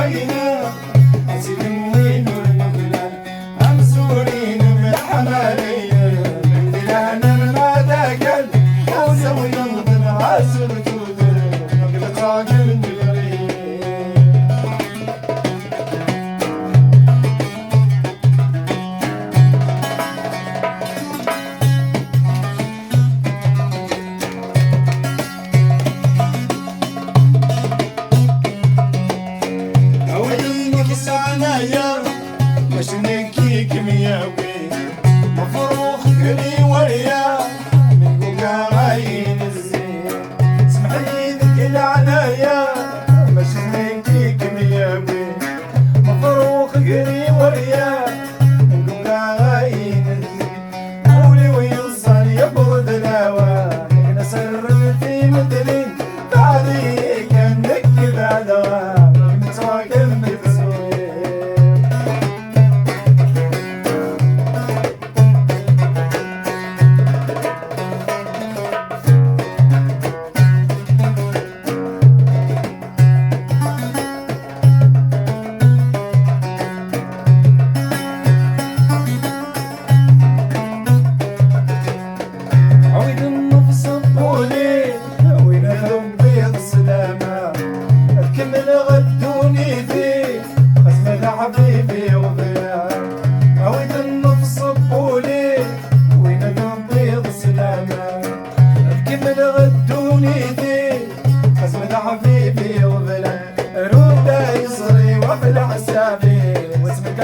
عينا أسلم وين المقلال أمسورين بالحمالية من دلانا ما داقل وسوي ينظر عسل تودر مقلة راجل جبريل عنايا باش نكي كيمياوي مفروخ قلي وريا من قوقا عين الزين سمحلي ذيك العنايا باش نكي كيمياوي مفروخ قلي وريا من قوقا عين الزين قولي ويوصل يبرد الهوا نسر في مدلين بعدي كان نكي بعدها متواكب حبيبي وبلا عويد النفس بولي وين قضيت سلامة الكمل غدوني ذي خزمة حبيبي وبلا رودا يصري وفي الحسابي واسمك